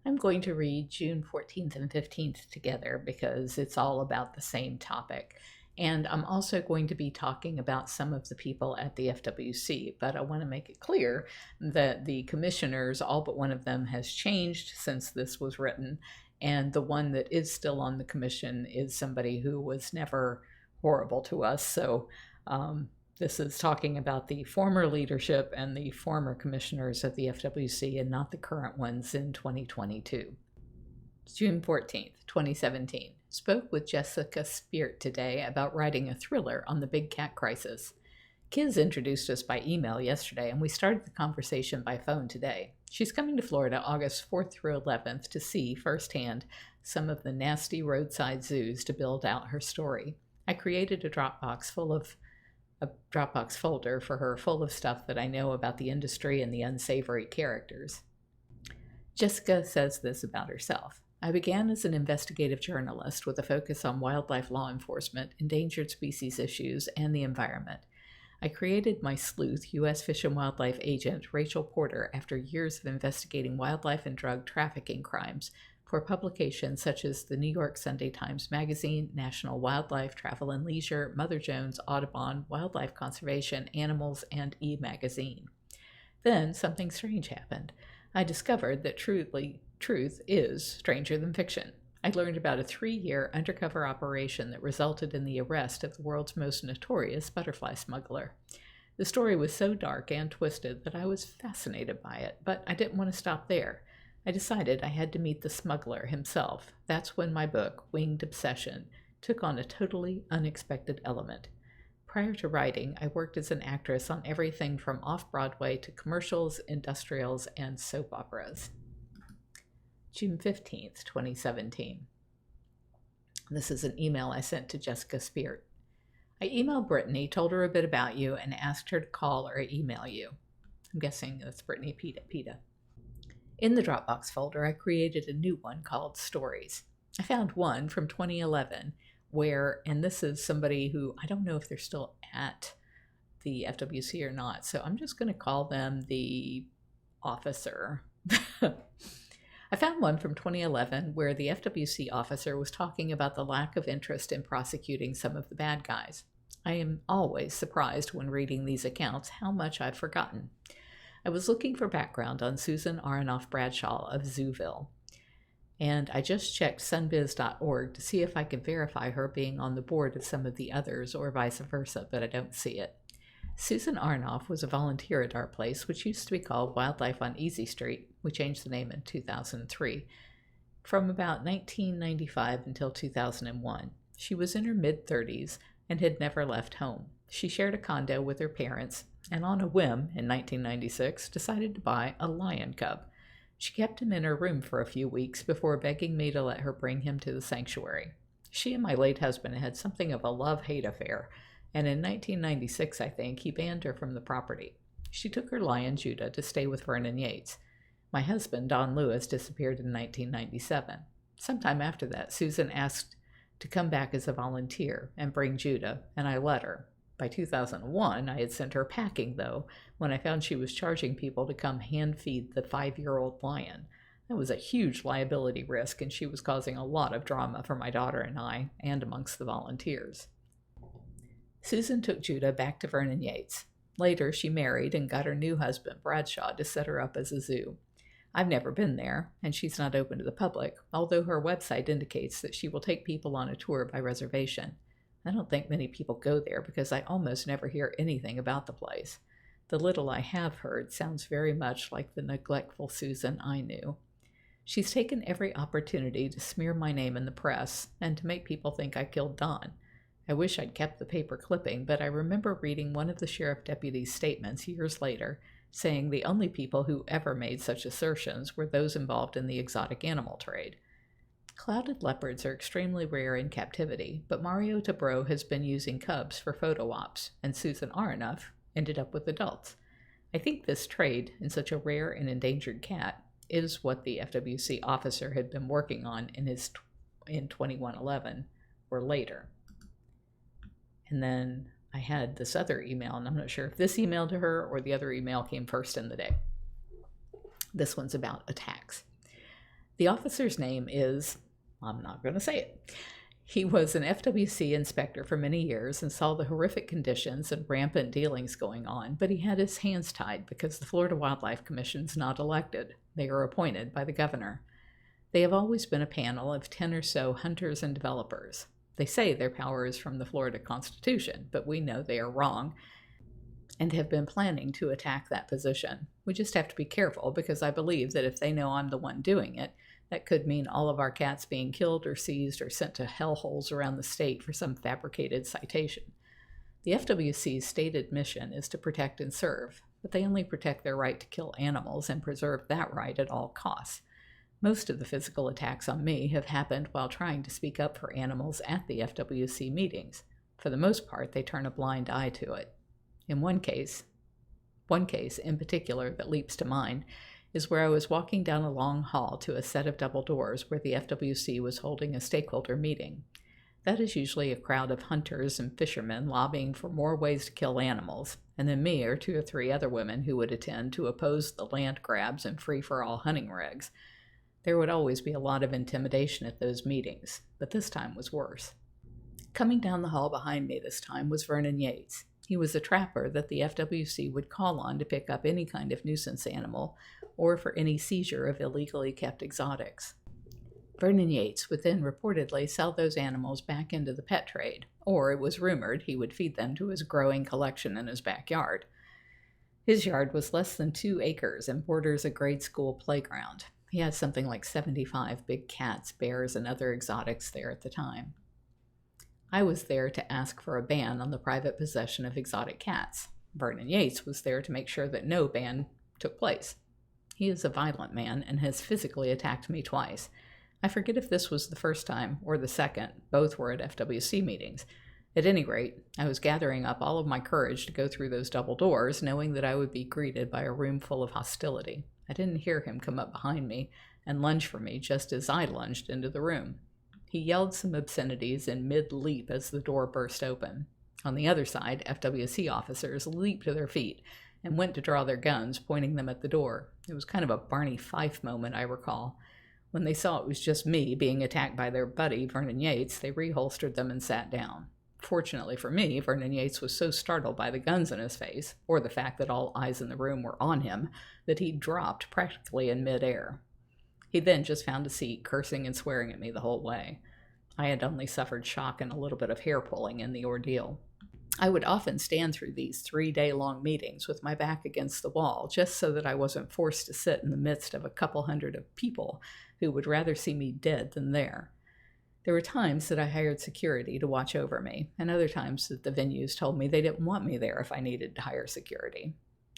I'm going to read June 14th and 15th together because it's all about the same topic. And I'm also going to be talking about some of the people at the FWC, but I want to make it clear that the commissioners, all but one of them, has changed since this was written. And the one that is still on the commission is somebody who was never horrible to us. So this is talking about the former leadership and the former commissioners of the FWC and not the current ones in 2022. June 14th, 2017. Spoke with Jessica Speart today about writing a thriller on the big cat crisis. Kiz introduced us by email yesterday, and we started the conversation by phone today. She's coming to Florida August 4th through 11th to see firsthand some of the nasty roadside zoos to build out her story. I created a Dropbox folder for her full of stuff that I know about the industry and the unsavory characters. Jessica says this about herself. I began as an investigative journalist with a focus on wildlife law enforcement, endangered species issues, and the environment. I created my sleuth, U.S. Fish and Wildlife agent Rachel Porter, after years of investigating wildlife and drug trafficking crimes for publications such as the New York Sunday Times Magazine, National Wildlife, Travel and Leisure, Mother Jones, Audubon, Wildlife Conservation, Animals, and E! Magazine. Then something strange happened. I discovered that truth is stranger than fiction. I learned about a 3-year undercover operation that resulted in the arrest of the world's most notorious butterfly smuggler. The story was so dark and twisted that I was fascinated by it, but I didn't want to stop there. I decided I had to meet the smuggler himself. That's when my book, Winged Obsession, took on a totally unexpected element. Prior to writing, I worked as an actress on everything from off-Broadway to commercials, industrials, and soap operas. June 15th, 2017. This is an email I sent to Jessica Speart. I emailed Brittany, told her a bit about you, and asked her to call or email you. I'm guessing that's Brittany Pita. In the Dropbox folder, I created a new one called Stories. I found one from 2011 where, and this is somebody who, I don't know if they're still at the FWC or not, so I'm just going to call them the officer. I found one from 2011 where the FWC officer was talking about the lack of interest in prosecuting some of the bad guys. I am always surprised when reading these accounts how much I've forgotten. I was looking for background on Susan Aronoff Bradshaw of Zooville, and I just checked sunbiz.org to see if I could verify her being on the board of some of the others or vice versa, but I don't see it. Susan Aronoff was a volunteer at our place, which used to be called Wildlife on Easy Street. We changed the name in 2003. From about 1995 until 2001, she was in her mid-30s and had never left home. She shared a condo with her parents, and on a whim, in 1996, decided to buy a lion cub. She kept him in her room for a few weeks before begging me to let her bring him to the sanctuary. She and my late husband had something of a love-hate affair, and in 1996, I think, he banned her from the property. She took her lion, Judah, to stay with Vernon Yates. My husband, Don Lewis, disappeared in 1997. Sometime after that, Susan asked to come back as a volunteer and bring Judah, and I let her. By 2001, I had sent her packing, though, when I found she was charging people to come hand-feed the 5-year-old lion. That was a huge liability risk, and she was causing a lot of drama for my daughter and I, and amongst the volunteers. Susan took Judah back to Vernon Yates. Later, she married and got her new husband, Bradshaw, to set her up as a zoo. I've never been there, and she's not open to the public, although her website indicates that she will take people on a tour by reservation. I don't think many people go there because I almost never hear anything about the place. The little I have heard sounds very much like the neglectful Susan I knew. She's taken every opportunity to smear my name in the press and to make people think I killed Don. I wish I'd kept the paper clipping, but I remember reading one of the sheriff deputy's statements years later, saying the only people who ever made such assertions were those involved in the exotic animal trade. Clouded leopards are extremely rare in captivity, but Mario Tabro has been using cubs for photo ops, and Susan Aronoff ended up with adults. I think this trade in such a rare and endangered cat is what the FWC officer had been working on in 2111 or later. And then I had this other email, and I'm not sure if this email to her or the other email came first in the day. This one's about attacks. The officer's name is, I'm not going to say it. He was an FWC inspector for many years and saw the horrific conditions and rampant dealings going on, but he had his hands tied because the Florida Wildlife Commission's not elected. They are appointed by the governor. They have always been a panel of 10 or so hunters and developers. They say their power is from the Florida Constitution, but we know they are wrong and have been planning to attack that position. We just have to be careful because I believe that if they know I'm the one doing it, that could mean all of our cats being killed or seized or sent to hellholes around the state for some fabricated citation. The FWC's stated mission is to protect and serve, but they only protect their right to kill animals and preserve that right at all costs. Most of the physical attacks on me have happened while trying to speak up for animals at the FWC meetings. For the most part, they turn a blind eye to it. In one case in particular that leaps to mind, is where I was walking down a long hall to a set of double doors where the FWC was holding a stakeholder meeting. That is usually a crowd of hunters and fishermen lobbying for more ways to kill animals, and then me or 2 or 3 other women who would attend to oppose the land grabs and free-for-all hunting regs. There would always be a lot of intimidation at those meetings, but this time was worse. Coming down the hall behind me this time was Vernon Yates. He was a trapper that the FWC would call on to pick up any kind of nuisance animal or for any seizure of illegally kept exotics. Vernon Yates would then reportedly sell those animals back into the pet trade, or it was rumored he would feed them to his growing collection in his backyard. His yard was less than 2 acres and borders a grade school playground. He had something like 75 big cats, bears, and other exotics there at the time. I was there to ask for a ban on the private possession of exotic cats. Vernon Yates was there to make sure that no ban took place. He is a violent man and has physically attacked me twice. I forget if this was the first time or the second. Both were at FWC meetings. At any rate, I was gathering up all of my courage to go through those double doors, knowing that I would be greeted by a room full of hostility. I didn't hear him come up behind me and lunge for me just as I lunged into the room. He yelled some obscenities in mid-leap as the door burst open. On the other side, FWC officers leaped to their feet and went to draw their guns, pointing them at the door. It was kind of a Barney Fife moment, I recall. When they saw it was just me being attacked by their buddy, Vernon Yates, they reholstered them and sat down. Fortunately for me, Vernon Yates was so startled by the guns in his face, or the fact that all eyes in the room were on him, that he dropped practically in midair. He then just found a seat, cursing and swearing at me the whole way. I had only suffered shock and a little bit of hair pulling in the ordeal. I would often stand through these 3-day-long meetings with my back against the wall, just so that I wasn't forced to sit in the midst of a couple hundred of people who would rather see me dead than there. There were times that I hired security to watch over me, and other times that the venues told me they didn't want me there if I needed to hire security.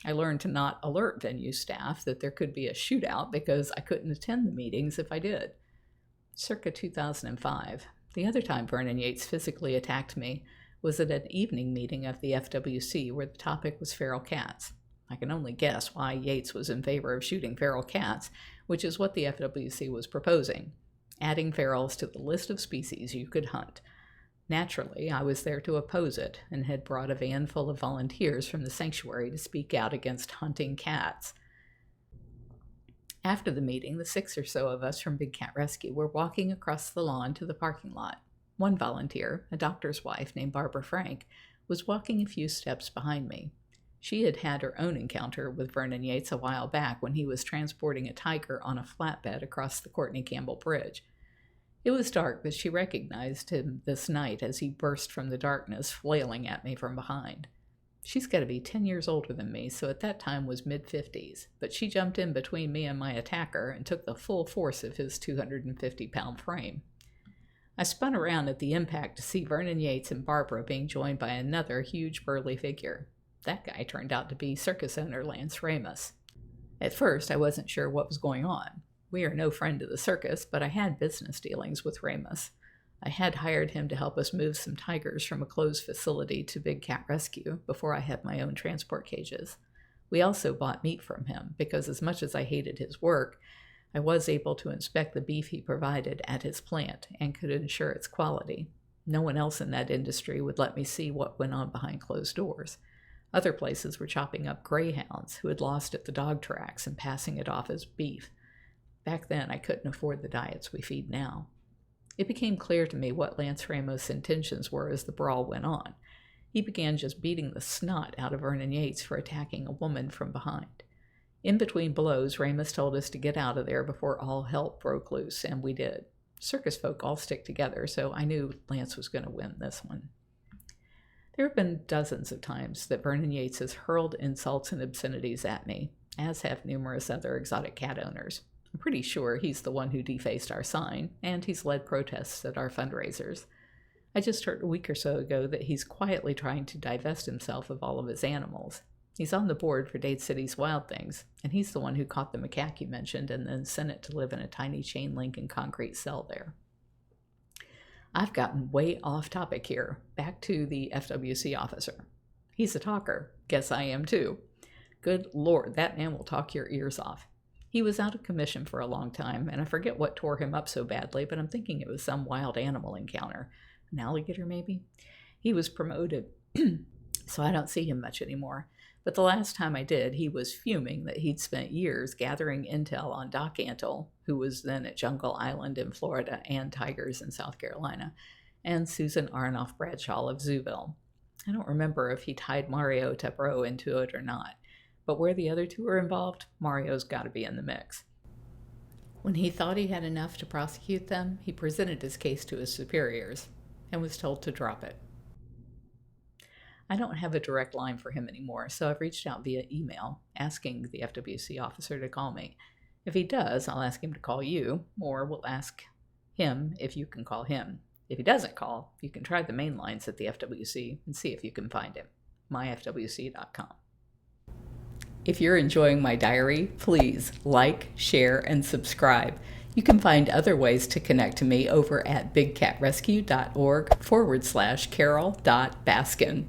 I learned to not alert venue staff that there could be a shootout because I couldn't attend the meetings if I did. Circa 2005, the other time Vernon Yates physically attacked me was at an evening meeting of the FWC where the topic was feral cats. I can only guess why Yates was in favor of shooting feral cats, which is what the FWC was proposing, adding ferals to the list of species you could hunt. Naturally, I was there to oppose it and had brought a van full of volunteers from the sanctuary to speak out against hunting cats. After the meeting, the 6 or so of us from Big Cat Rescue were walking across the lawn to the parking lot. One volunteer, a doctor's wife named Barbara Frank, was walking a few steps behind me. She had had her own encounter with Vernon Yates a while back when he was transporting a tiger on a flatbed across the Courtney Campbell Bridge. It was dark, but she recognized him this night as he burst from the darkness, flailing at me from behind. She's got to be 10 years older than me, so at that time was mid-50s, but she jumped in between me and my attacker and took the full force of his 250-pound frame. I spun around at the impact to see Vernon Yates and Barbara being joined by another huge burly figure. That guy turned out to be circus owner Lance Ramus. At first, I wasn't sure what was going on. We are no friend to the circus, but I had business dealings with Ramus. I had hired him to help us move some tigers from a closed facility to Big Cat Rescue before I had my own transport cages. We also bought meat from him because as much as I hated his work, I was able to inspect the beef he provided at his plant and could ensure its quality. No one else in that industry would let me see what went on behind closed doors. Other places were chopping up greyhounds who had lost at the dog tracks and passing it off as beef. Back then, I couldn't afford the diets we feed now. It became clear to me what Lance Ramos' intentions were as the brawl went on. He began just beating the snot out of Vernon Yates for attacking a woman from behind. In between blows, Ramos told us to get out of there before all hell broke loose, and we did. Circus folk all stick together, so I knew Lance was going to win this one. There have been dozens of times that Vernon Yates has hurled insults and obscenities at me, as have numerous other exotic cat owners. I'm pretty sure he's the one who defaced our sign, and he's led protests at our fundraisers. I just heard a week or so ago that he's quietly trying to divest himself of all of his animals. He's on the board for Dade City's Wild Things, and he's the one who caught the macaque you mentioned and then sent it to live in a tiny chain link and concrete cell there. I've gotten way off topic here. Back to the FWC officer. He's a talker. Guess I am too. Good Lord, that man will talk your ears off. He was out of commission for a long time, and I forget what tore him up so badly, but I'm thinking it was some wild animal encounter. An alligator, maybe? He was promoted, so I don't see him much anymore. But the last time I did, he was fuming that he'd spent years gathering intel on Doc Antle, who was then at Jungle Island in Florida and Tigers in South Carolina, and Susan Aronoff Bradshaw of Zooville. I don't remember if he tied Mario Tepro into it or not, but where the other two are involved, Mario's got to be in the mix. When he thought he had enough to prosecute them, he presented his case to his superiors and was told to drop it. I don't have a direct line for him anymore, so I've reached out via email asking the FWC officer to call me. If he does, I'll ask him to call you, or we'll ask him if you can call him. If he doesn't call, you can try the main lines at the FWC and see if you can find him. myfwc.com. If you're enjoying my diary, please like, share, and subscribe. You can find other ways to connect to me over at bigcatrescue.org/Carole.Baskin.